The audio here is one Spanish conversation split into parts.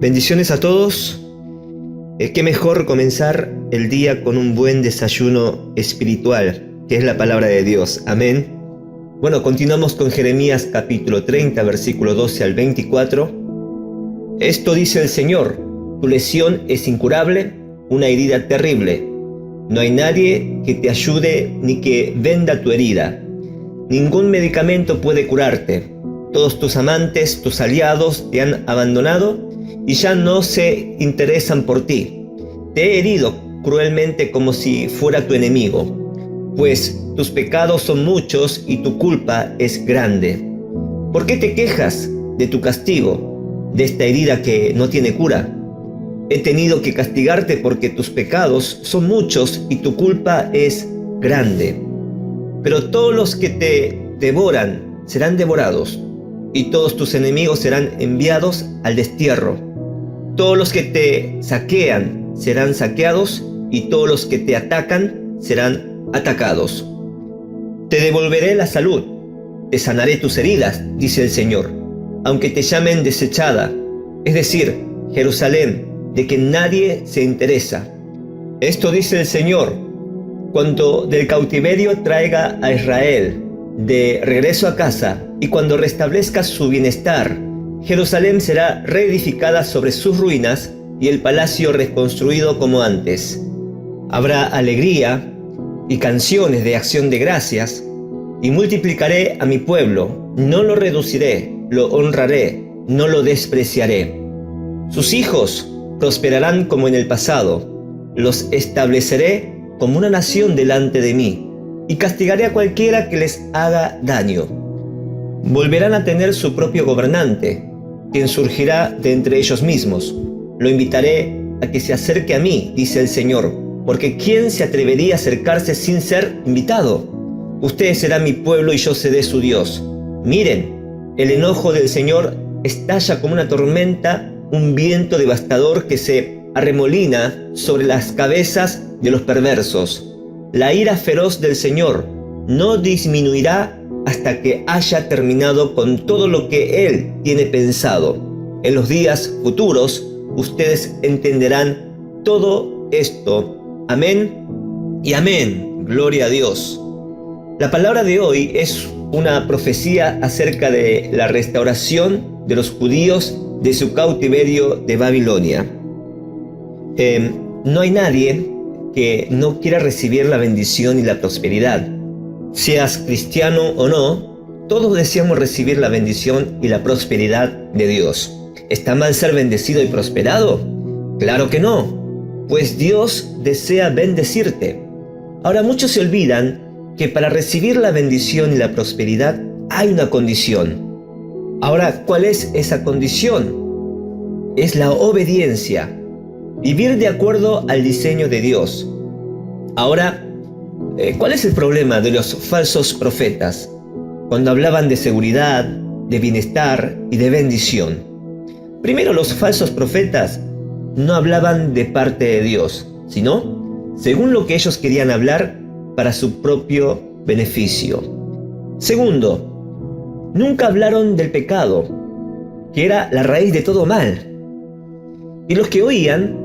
Bendiciones a todos. Qué mejor comenzar el día con un buen desayuno espiritual, que es la palabra de Dios. Amén. Bueno, continuamos con Jeremías capítulo 30, versículo 12 al 24. Esto dice el Señor: tu lesión es incurable, una herida terrible. No hay nadie que te ayude ni que venda tu herida. Ningún medicamento puede curarte. Todos tus amantes, tus aliados te han abandonado y ya no se interesan por ti. Te he herido cruelmente como si fuera tu enemigo, pues tus pecados son muchos y tu culpa es grande. ¿Por qué te quejas de tu castigo, de esta herida que no tiene cura? He tenido que castigarte porque tus pecados son muchos y tu culpa es grande. Pero todos los que te devoran serán devorados, y todos tus enemigos serán enviados al destierro. Todos los que te saquean serán saqueados, y todos los que te atacan serán atacados. Te devolveré la salud, te sanaré tus heridas, dice el Señor, aunque te llamen desechada, es decir, Jerusalén, de que nadie se interesa. Esto dice el Señor: cuando del cautiverio traiga a Israel de regreso a casa, y cuando restablezca su bienestar, Jerusalén será reedificada sobre sus ruinas y el palacio reconstruido como antes. Habrá alegría y canciones de acción de gracias, y multiplicaré a mi pueblo, no lo reduciré, lo honraré, no lo despreciaré. Sus hijos prosperarán como en el pasado, los estableceré como una nación delante de mí, y castigaré a cualquiera que les haga daño. Volverán a tener su propio gobernante, quien surgirá de entre ellos mismos. Lo invitaré a que se acerque a mí, dice el Señor, porque ¿quién se atrevería a acercarse sin ser invitado? Ustedes serán mi pueblo y yo seré su Dios. Miren, el enojo del Señor estalla como una tormenta, un viento devastador que se arremolina sobre las cabezas de los perversos. La ira feroz del Señor no disminuirá hasta que haya terminado con todo lo que Él tiene pensado. En los días futuros, ustedes entenderán todo esto. Amén y amén. Gloria a Dios. La palabra de hoy es una profecía acerca de la restauración de los judíos de su cautiverio de Babilonia. No hay nadie que no quiera recibir la bendición y la prosperidad. Seas cristiano o no, todos deseamos recibir la bendición y la prosperidad de Dios. ¿Está mal ser bendecido y prosperado? Claro que no, pues Dios desea bendecirte. Ahora muchos se olvidan que para recibir la bendición y la prosperidad hay una condición. Ahora, ¿cuál es esa condición? Es la obediencia. Vivir de acuerdo al diseño de Dios. Ahora, ¿cuál es el problema de los falsos profetas cuando hablaban de seguridad, de bienestar y de bendición? Primero, los falsos profetas no hablaban de parte de Dios, sino según lo que ellos querían hablar para su propio beneficio. Segundo, nunca hablaron del pecado, que era la raíz de todo mal. Y los que oían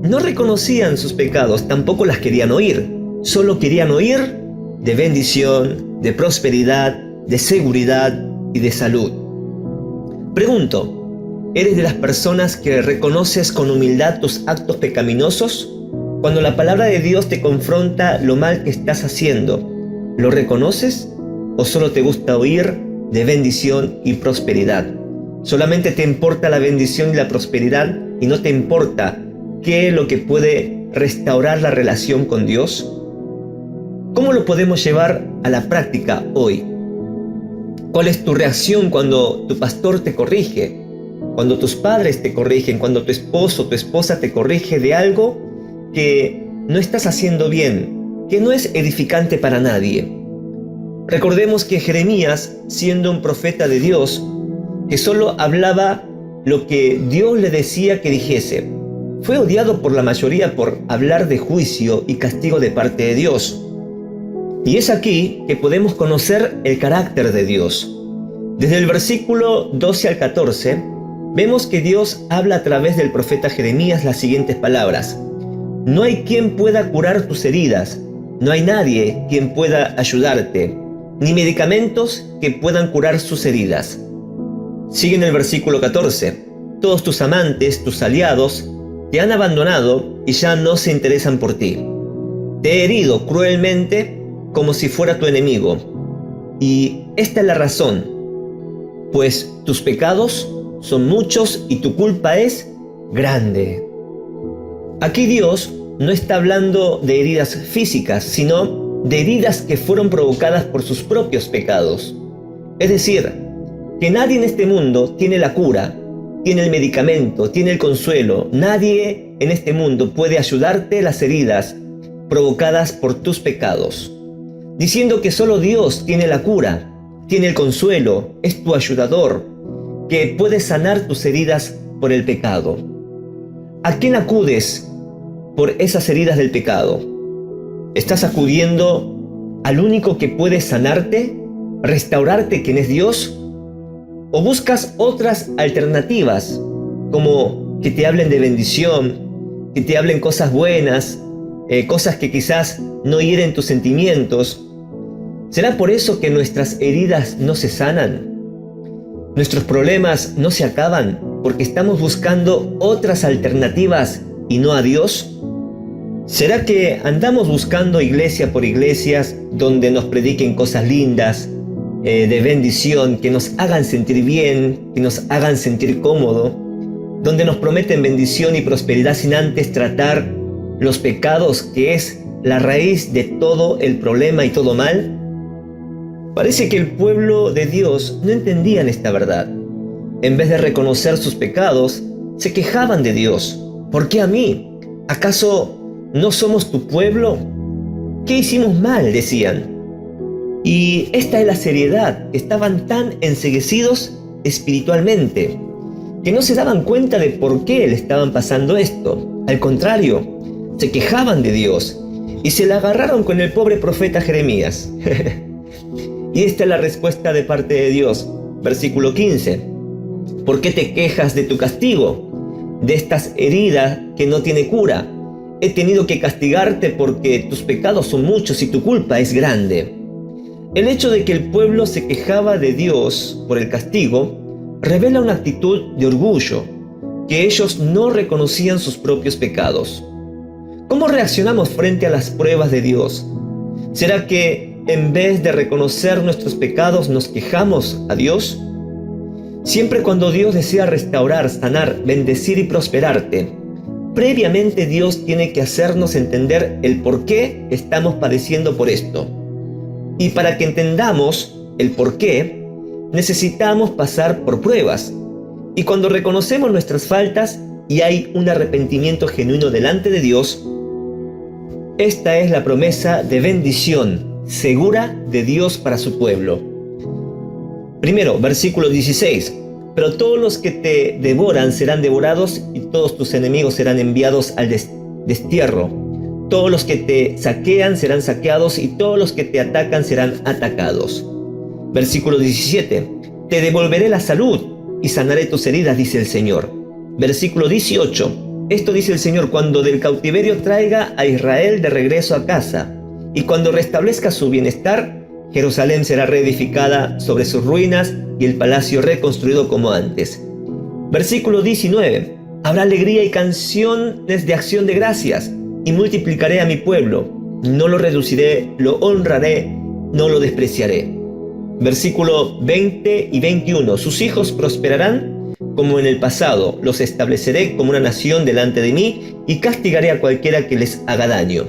no reconocían sus pecados, tampoco las querían oír. Solo querían oír de bendición, de prosperidad, de seguridad y de salud. Pregunto, ¿eres de las personas que reconoces con humildad tus actos pecaminosos? Cuando la palabra de Dios te confronta lo mal que estás haciendo, ¿lo reconoces o solo te gusta oír de bendición y prosperidad? ¿Solamente te importa la bendición y la prosperidad y no te importa qué es lo que puede restaurar la relación con Dios? ¿Cómo lo podemos llevar a la práctica hoy? ¿Cuál es tu reacción cuando tu pastor te corrige? Cuando tus padres te corrigen, cuando tu esposo o tu esposa te corrige de algo que no estás haciendo bien, que no es edificante para nadie. Recordemos que Jeremías, siendo un profeta de Dios, que solo hablaba lo que Dios le decía que dijese, fue odiado por la mayoría por hablar de juicio y castigo de parte de Dios. Y es aquí que podemos conocer el carácter de Dios. Desde el versículo 12 al 14, vemos que Dios habla a través del profeta Jeremías las siguientes palabras: no hay quien pueda curar tus heridas, no hay nadie quien pueda ayudarte, ni medicamentos que puedan curar sus heridas. Sigue en el versículo 14: todos tus amantes, tus aliados, te han abandonado y ya no se interesan por ti. Te he herido cruelmente como si fuera tu enemigo. Y esta es la razón, pues tus pecados son muchos y tu culpa es grande. Aquí Dios no está hablando de heridas físicas, sino de heridas que fueron provocadas por sus propios pecados. Es decir, que nadie en este mundo tiene la cura, tiene el medicamento, tiene el consuelo. Nadie en este mundo puede ayudarte las heridas provocadas por tus pecados. Diciendo que solo Dios tiene la cura, tiene el consuelo, es tu ayudador, que puede sanar tus heridas por el pecado. ¿A quién acudes por esas heridas del pecado? ¿Estás acudiendo al único que puede sanarte, restaurarte, quien es Dios? ¿O buscas otras alternativas, como que te hablen de bendición, que te hablen cosas buenas, cosas que quizás no hieren tus sentimientos? ¿Será por eso que nuestras heridas no se sanan? ¿Nuestros problemas no se acaban porque estamos buscando otras alternativas y no a Dios? ¿Será que andamos buscando iglesia por iglesias donde nos prediquen cosas lindas, de bendición, que nos hagan sentir bien, que nos hagan sentir cómodo, donde nos prometen bendición y prosperidad sin antes tratar los pecados, que es la raíz de todo el problema y todo mal? Parece que el pueblo de Dios no entendían esta verdad. En vez de reconocer sus pecados, se quejaban de Dios. ¿Por qué a mí? ¿Acaso no somos tu pueblo? ¿Qué hicimos mal?, decían. Y esta es la seriedad. Estaban tan enceguecidos espiritualmente que no se daban cuenta de por qué le estaban pasando esto. Al contrario, se quejaban de Dios y se la agarraron con el pobre profeta Jeremías. Y esta es la respuesta de parte de Dios. Versículo 15. ¿Por qué te quejas de tu castigo, de estas heridas que no tiene cura? He tenido que castigarte porque tus pecados son muchos y tu culpa es grande. El hecho de que el pueblo se quejaba de Dios por el castigo revela una actitud de orgullo, que ellos no reconocían sus propios pecados. ¿Cómo reaccionamos frente a las pruebas de Dios? ¿Será que en vez de reconocer nuestros pecados nos quejamos a Dios? Siempre cuando Dios desea restaurar, sanar, bendecir y prosperarte, previamente Dios tiene que hacernos entender el por qué estamos padeciendo por esto. Y para que entendamos el por qué, necesitamos pasar por pruebas. Y cuando reconocemos nuestras faltas y hay un arrepentimiento genuino delante de Dios, esta es la promesa de bendición segura de Dios para su pueblo. Primero, versículo 16. Pero todos los que te devoran serán devorados y todos tus enemigos serán enviados al destierro. Todos los que te saquean serán saqueados y todos los que te atacan serán atacados. Versículo 17. Te devolveré la salud y sanaré tus heridas, dice el Señor. Versículo 18. Esto dice el Señor: cuando del cautiverio traiga a Israel de regreso a casa, y cuando restablezca su bienestar, Jerusalén será reedificada sobre sus ruinas y el palacio reconstruido como antes. Versículo 19. Habrá alegría y canciones de acción de gracias, y multiplicaré a mi pueblo. No lo reduciré, lo honraré, no lo despreciaré. Versículo 20 y 21. Sus hijos prosperarán como en el pasado. Los estableceré como una nación delante de mí y castigaré a cualquiera que les haga daño.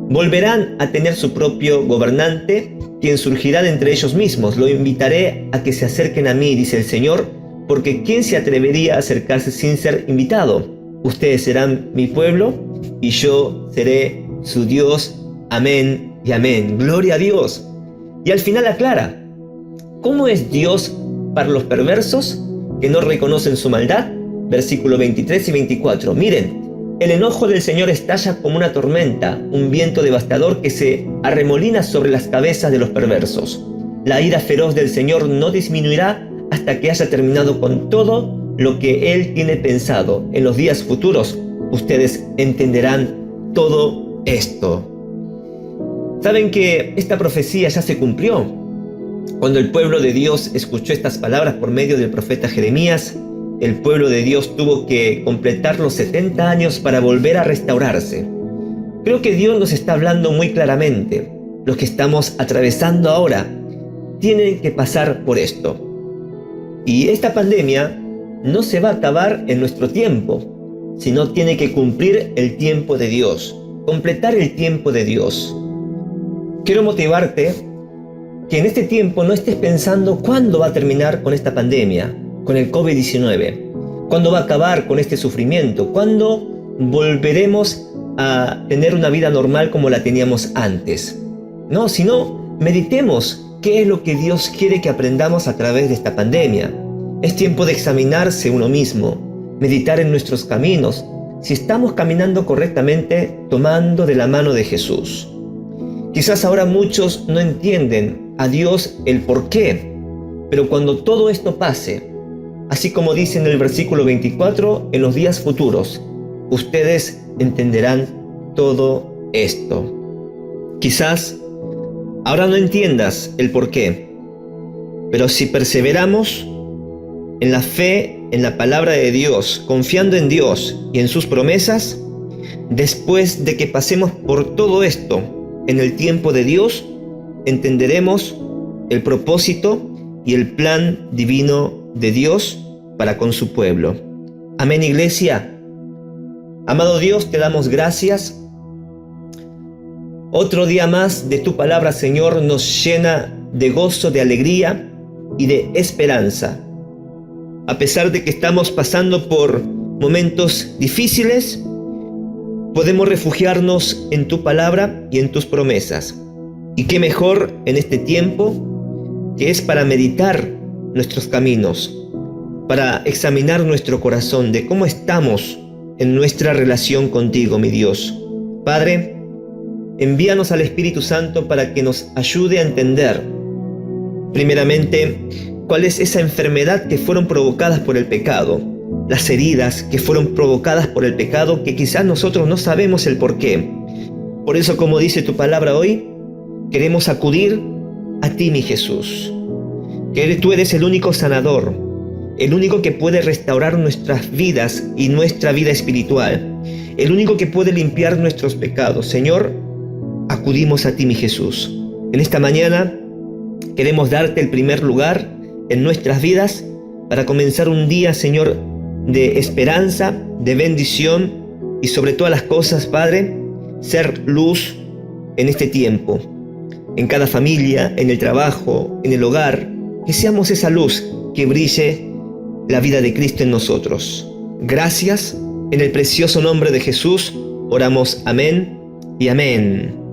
Volverán a tener su propio gobernante, quien surgirá de entre ellos mismos. Lo invitaré a que se acerquen a mí, dice el Señor, porque ¿quién se atrevería a acercarse sin ser invitado? Ustedes serán mi pueblo y yo seré su Dios. Amén y amén. Gloria a Dios. Y al final aclara: ¿cómo es Dios para los perversos que no reconocen su maldad? Versículo 23 y 24. Miren, el enojo del Señor estalla como una tormenta, un viento devastador que se arremolina sobre las cabezas de los perversos. La ira feroz del Señor no disminuirá hasta que haya terminado con todo lo que Él tiene pensado. En los días futuros, ustedes entenderán todo esto. ¿Saben que esta profecía ya se cumplió? Cuando el pueblo de Dios escuchó estas palabras por medio del profeta Jeremías, el pueblo de Dios tuvo que completar los 70 años para volver a restaurarse. Creo que Dios nos está hablando muy claramente. Los que estamos atravesando ahora tienen que pasar por esto. Y esta pandemia no se va a acabar en nuestro tiempo, sino tiene que cumplir el tiempo de Dios, completar el tiempo de Dios. Quiero motivarte que en este tiempo no estés pensando cuándo va a terminar con esta pandemia, con el COVID-19, cuándo va a acabar con este sufrimiento, cuándo volveremos a tener una vida normal como la teníamos antes. No, sino meditemos qué es lo que Dios quiere que aprendamos a través de esta pandemia. Es tiempo de examinarse uno mismo, meditar en nuestros caminos, si estamos caminando correctamente tomando de la mano de Jesús. Quizás ahora muchos no entienden a Dios el por qué, pero cuando todo esto pase, así como dice en el versículo 24, en los días futuros, ustedes entenderán todo esto. Quizás ahora no entiendas el por qué, pero si perseveramos en la fe, en la palabra de Dios, confiando en Dios y en sus promesas, después de que pasemos por todo esto en el tiempo de Dios, entenderemos el propósito y el plan divino de Dios para con su pueblo. Amén, iglesia. Amado Dios, te damos gracias. Otro día más de tu palabra, Señor, nos llena de gozo, de alegría y de esperanza. A pesar de que estamos pasando por momentos difíciles, podemos refugiarnos en tu palabra y en tus promesas. Y qué mejor en este tiempo que es para meditar nuestros caminos, para examinar nuestro corazón de cómo estamos en nuestra relación contigo, mi Dios. Padre, envíanos al Espíritu Santo para que nos ayude a entender, primeramente, cuál es esa enfermedad que fueron provocadas por el pecado, las heridas que fueron provocadas por el pecado, que quizás nosotros no sabemos el por qué. Por eso, como dice tu palabra hoy, queremos acudir a ti, mi Jesús, que tú eres el único sanador, el único que puede restaurar nuestras vidas y nuestra vida espiritual, el único que puede limpiar nuestros pecados. Señor, acudimos a ti, mi Jesús. En esta mañana queremos darte el primer lugar en nuestras vidas para comenzar un día, Señor, de esperanza, de bendición y sobre todas las cosas, Padre, ser luz en este tiempo, en cada familia, en el trabajo, en el hogar, que seamos esa luz que brille la vida de Cristo en nosotros. Gracias, en el precioso nombre de Jesús, oramos amén y amén.